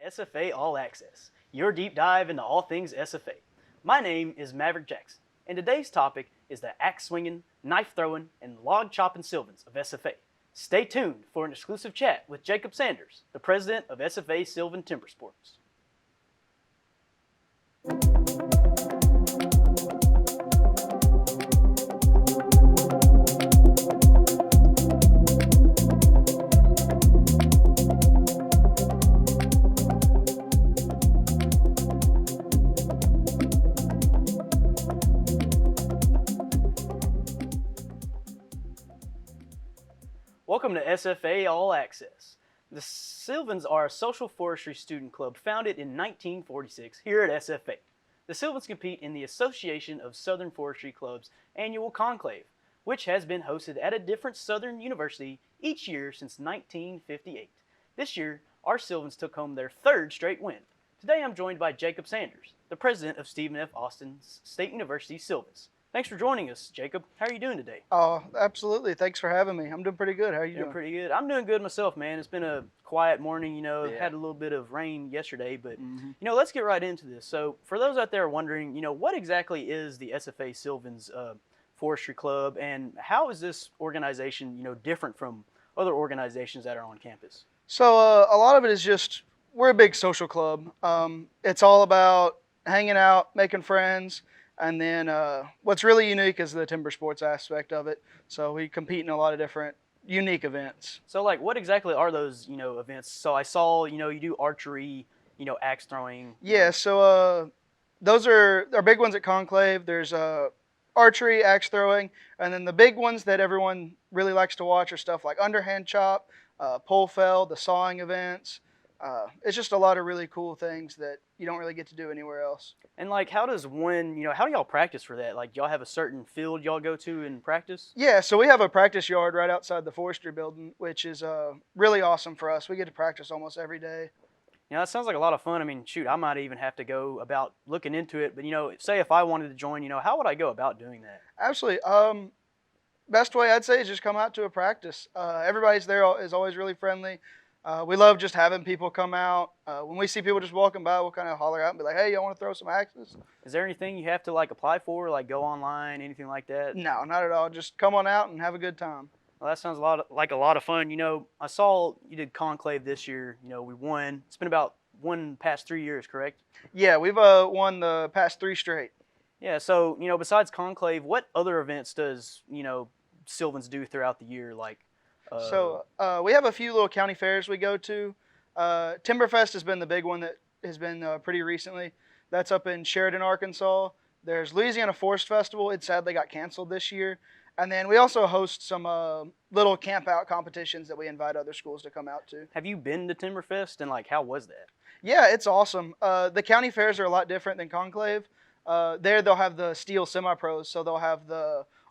SFA All Access, your deep dive into all things SFA. My name is Maverick Jackson, and today's topic is the axe swinging, knife throwing, and log chopping Sylvans of SFA. Stay tuned for an exclusive chat with Jacob Sanders, the president of SFA Sylvan Timber Sports. Welcome to SFA All Access. The Sylvans are a social forestry student club founded in 1946 here at SFA. The Sylvans compete in the Association of Southern Forestry Clubs annual conclave, which has been hosted at a different southern university each year since 1958. This year, our Sylvans took home their third straight win. Today I'm joined by Jacob Sanders, the president of Stephen F. Austin State University Sylvans. Thanks for joining us, Jacob. How are you doing today? Oh, absolutely. Thanks for having me. I'm doing pretty good. How are you doing? Pretty good. I'm doing good myself, man. It's been a quiet morning, Had a little bit of rain yesterday, but, let's get right into this. So for those out there wondering, what exactly is the SFA Sylvans Forestry Club, and how is this organization, different from other organizations that are on campus? So a lot of it is just, we're a big social club. It's all about hanging out, making friends. And then what's really unique is the timber sports aspect of it. So we compete in a lot of different unique events. So what exactly are those, events? So I saw, you do archery, axe throwing. Yeah, so those are our big ones at Conclave. There's archery, axe throwing, and then the big ones that everyone really likes to watch are stuff like underhand chop, pole fell, the sawing events. It's just a lot of really cool things that you don't really get to do anywhere else. And how does one, how do y'all practice for that? Do y'all have a certain field y'all go to and practice? Yeah, so we have a practice yard right outside the forestry building, which is really awesome for us. We get to practice almost every day. That sounds like a lot of fun. I mean, shoot, I might even have to go about looking into it. But, say if I wanted to join, how would I go about doing that? Absolutely. Best way I'd say is just come out to a practice. Everybody's there is always really friendly. We love just having people come out. When we see people just walking by, we'll kind of holler out and be like, hey, y'all want to throw some axes? Is there anything you have to apply for, go online, anything like that? No, not at all. Just come on out and have a good time. Well, that sounds like a lot of fun. I saw you did conclave this year. We won. It's been about past 3 years, correct? Yeah, we've won the past 3 straight. Yeah, so, besides conclave, what other events does, Sylvans do throughout the year, So we have a few little county fairs we go to. Timberfest has been the big one that has been pretty recently. That's up in Sheridan, Arkansas. There's Louisiana Forest Festival. It sadly got canceled this year. And then we also host some little camp out competitions that we invite other schools to come out to. Have you been to Timberfest, and how was that? Yeah, it's awesome. The county fairs are a lot different than Conclave. There they'll have the steel semi-pros, so they'll have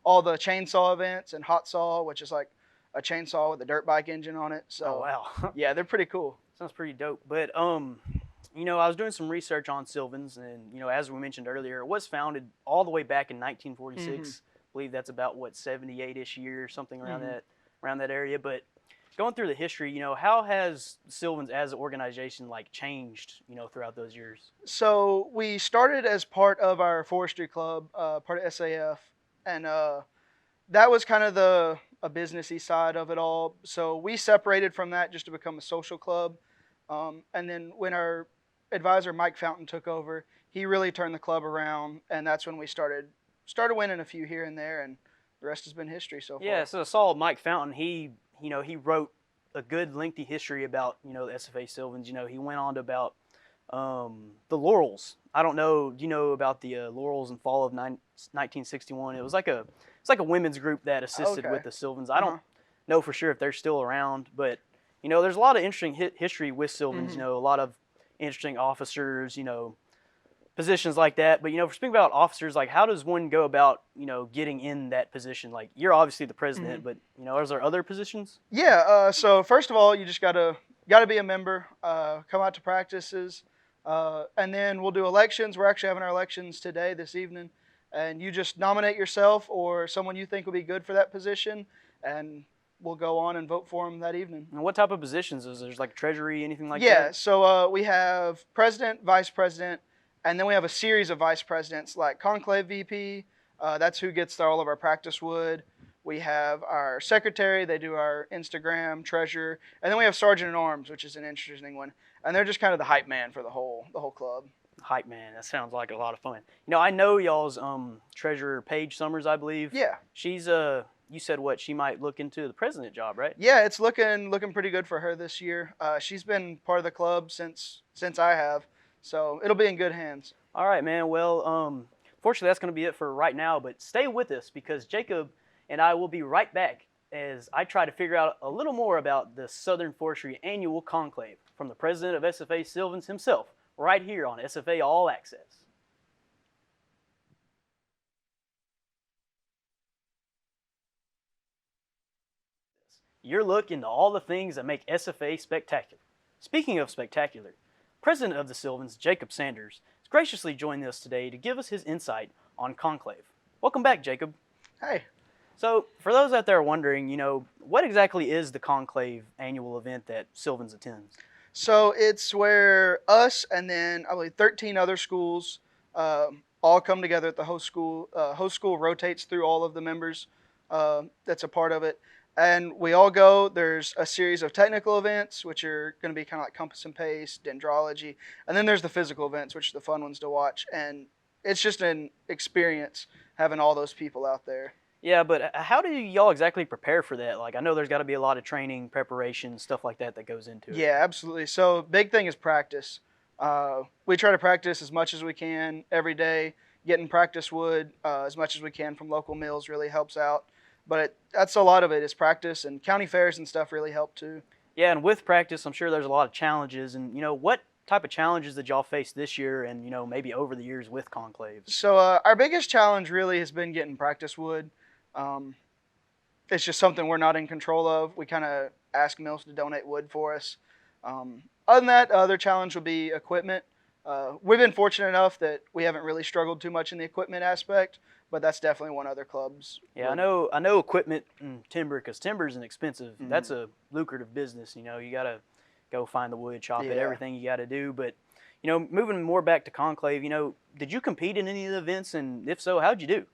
all the chainsaw events and hot saw, which is like a chainsaw with a dirt bike engine on it. So, oh, wow. Yeah, they're pretty cool. Sounds pretty dope. But, I was doing some research on Sylvans, and, as we mentioned earlier, it was founded all the way back in 1946. I believe that's about, 78-ish years, something around that area. But going through the history, how has Sylvans as an organization, changed, throughout those years? So we started as part of our forestry club, part of SAF, and that was kind of a businessy side of it all. So we separated from that just to become a social club. And then when our advisor, Mike Fountain, took over, he really turned the club around. And that's when we started winning a few here and there. And the rest has been history so far. Yeah, so I saw Mike Fountain. He wrote a good lengthy history about, the SFA Sylvans. He went on to about the Laurels. I don't know, do you know about the Laurels in fall of 1961? It was like a women's group that assisted with the Sylvans. I don't know for sure if they're still around, but, there's a lot of interesting history with Sylvans, a lot of interesting officers, positions like that. But, for speaking about officers, how does one go about, getting in that position? You're obviously the president, but, is there other positions? Yeah, so first of all, you just gotta be a member, come out to practices, and then we'll do elections. We're actually having our elections today, this evening. And you just nominate yourself or someone you think would be good for that position, and we'll go on and vote for them that evening. And what type of positions is there? There's like treasury, anything like Yeah, that? so we have president, vice president, and then we have a series of vice presidents like conclave VP. That's who gets all of our practice wood. We have our secretary. They do our Instagram, treasurer, and then we have sergeant at arms, which is an interesting one. And they're just kind of the hype man for the whole club. Hype man, that sounds like a lot of fun. I know y'all's treasurer Paige Summers, I believe. Yeah. She's you said what, she might look into the president job, right? Yeah, it's looking pretty good for her this year. She's been part of the club since I have, so it'll be in good hands. All right, man. Well, fortunately, that's going to be it for right now. But stay with us because Jacob and I will be right back as I try to figure out a little more about the Southern Forestry Annual Conclave from the president of SFA Sylvans himself, right here on SFA All Access. Your look into all the things that make SFA spectacular. Speaking of spectacular, President of the Sylvans, Jacob Sanders, has graciously joined us today to give us his insight on Conclave. Welcome back, Jacob. Hey. So, for those out there wondering, what exactly is the Conclave annual event that Sylvans attends? So it's where us and then I believe 13 other schools all come together at the host school. Host school rotates through all of the members that's a part of it. And we all go. There's a series of technical events, which are going to be kind of like compass and pace, dendrology. And then there's the physical events, which are the fun ones to watch. And it's just an experience having all those people out there. Yeah, but how do y'all exactly prepare for that? Like, I know there's got to be a lot of training, preparation, stuff like that goes into it. Yeah, absolutely. So big thing is practice. We try to practice as much as we can every day. Getting practice wood as much as we can from local mills really helps out. But that's a lot of it is practice, and county fairs and stuff really help too. Yeah, and with practice, I'm sure there's a lot of challenges. And, what type of challenges did y'all face this year and, maybe over the years with conclaves? So our biggest challenge really has been getting practice wood. It's just something we're not in control of. We kind of ask mills to donate wood for us. Other than that, the other challenge will be equipment. We've been fortunate enough that we haven't really struggled too much in the equipment aspect, but that's definitely one other club's. Yeah, I know equipment and timber, because timber is an expensive. Mm-hmm. That's a lucrative business. You got to go find the wood, chop it, everything you got to do. But moving more back to conclave, did you compete in any of the events, and if so, how'd you do?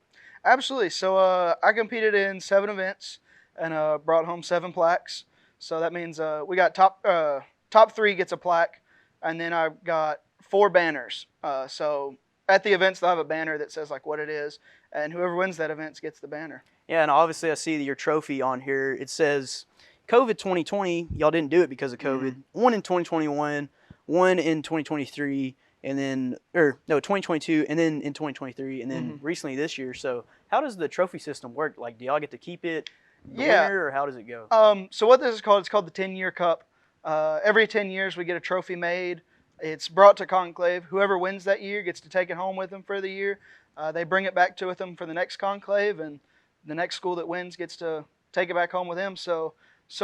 Absolutely. So I competed in 7 events and brought home 7 plaques. So that means we got top 3 gets a plaque, and then I got 4 banners. So at the events, they'll have a banner that says like what it is, and whoever wins that event gets the banner. Yeah, and obviously I see your trophy on here. It says COVID 2020. Y'all didn't do it because of COVID. Mm-hmm. 1 in 2021, 1 in 2023, and then 2022, and then in 2023, and then recently this year. So how does the trophy system work? Like, do y'all get to keep it? Winner, or how does it go? So what this is called? It's called the 10-year cup. Every 10 years we get a trophy made. It's brought to conclave. Whoever wins that year gets to take it home with them for the year. They bring it back with them for the next conclave, and the next school that wins gets to take it back home with them. So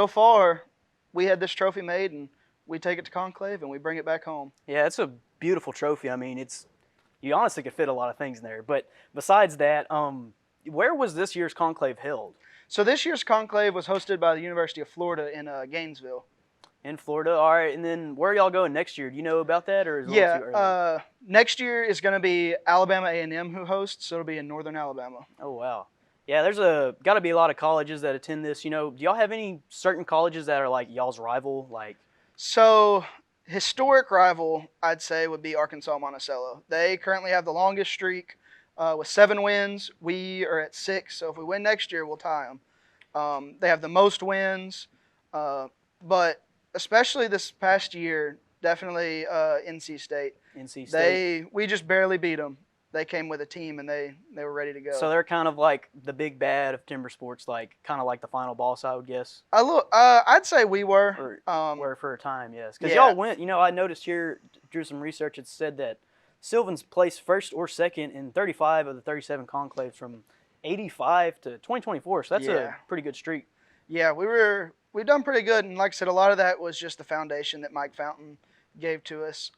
far, we had this trophy made, and we take it to conclave, and we bring it back home. Yeah, it's a beautiful trophy. I mean, you honestly could fit a lot of things in there. But besides that, where was this year's conclave held? So this year's conclave was hosted by the University of Florida in Gainesville. In Florida, all right. And then where are y'all going next year? Do you know about that, or is it a little too early? Next year is going to be Alabama A&M who hosts, so it'll be in northern Alabama. Oh wow, yeah. There's got to be a lot of colleges that attend this. Do y'all have any certain colleges that are like y'all's rival? So historic rival, I'd say, would be Arkansas Monticello. They currently have the longest streak with 7 wins. We are at 6, so if we win next year, we'll tie them. They have the most wins, but especially this past year, definitely NC State. NC State. We just barely beat them. They came with a team, and they were ready to go. So they're kind of like the big bad of timber sports, kind of like the final boss, I would guess. I'd say we were. Were for a time, yes. Because y'all went, I noticed here, drew some research, it said that Sylvans placed first or second in 35 of the 37 conclaves from 85 to 2024, so that's a pretty good streak. Yeah, we've done pretty good, and like I said, a lot of that was just the foundation that Mike Fountain gave to us.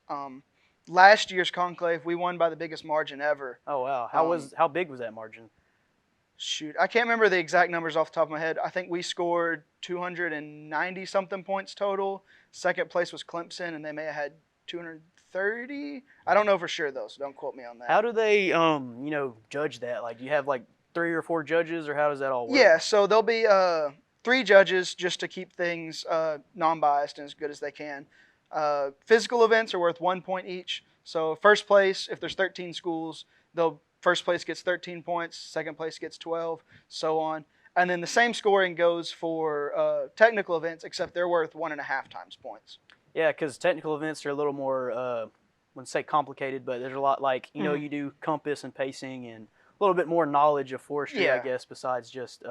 Last year's conclave, we won by the biggest margin ever. Oh wow! How big was that margin? Shoot, I can't remember the exact numbers off the top of my head. I think we scored 290 something points total. Second place was Clemson, and they may have had 230. I don't know for sure though, so don't quote me on that. How do they judge that? Like, do you have like 3 or 4 judges, or how does that all work? Yeah, so there'll be 3 judges just to keep things non-biased and as good as they can. Physical events are worth 1 point each. So first place, if there's 13 schools, first place gets 13 points, second place gets 12, so on. And then the same scoring goes for technical events, except they're worth 1.5 times points. Yeah, because technical events are a little more, I wouldn't say complicated, but there's a lot like, you do compass and pacing and a little bit more knowledge of forestry, I guess, besides just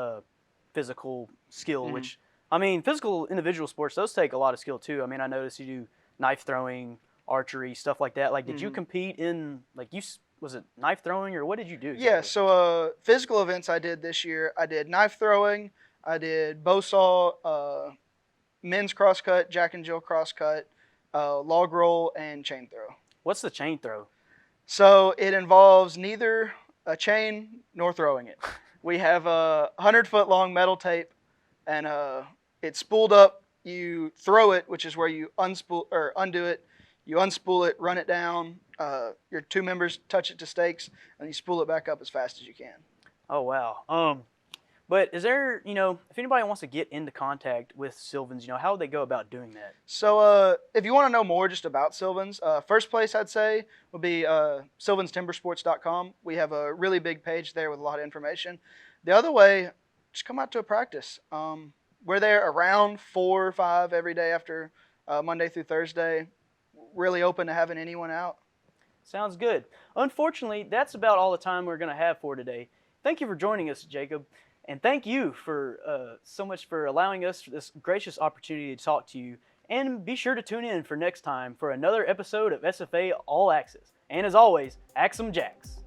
physical skill, which, I mean, physical individual sports, those take a lot of skill too. I mean, I noticed you do knife throwing, archery, stuff like that. Like, did you compete in, like, was it knife throwing, or what did you do exactly? Yeah, so physical events I did this year. I did knife throwing, I did bow saw, men's crosscut, Jack and Jill crosscut, log roll, and chain throw. What's the chain throw? So it involves neither a chain nor throwing it. We have a 100-foot long metal tape, and it's spooled up. You throw it, which is where you undo it. You unspool it, run it down. Your 2 members touch it to stakes, and you spool it back up as fast as you can. Oh, wow. But is there, if anybody wants to get into contact with Sylvans, how would they go about doing that? So if you want to know more just about Sylvans, first place I'd say would be sylvanstimbersports.com. We have a really big page there with a lot of information. The other way, just come out to a practice. We're there around 4 or 5 every day after Monday through Thursday. Really open to having anyone out. Sounds good. Unfortunately, that's about all the time we're going to have for today. Thank you for joining us, Jacob. And thank you for so much for allowing us this gracious opportunity to talk to you. And be sure to tune in for next time for another episode of SFA All Access. And as always, Axe 'em Jacks.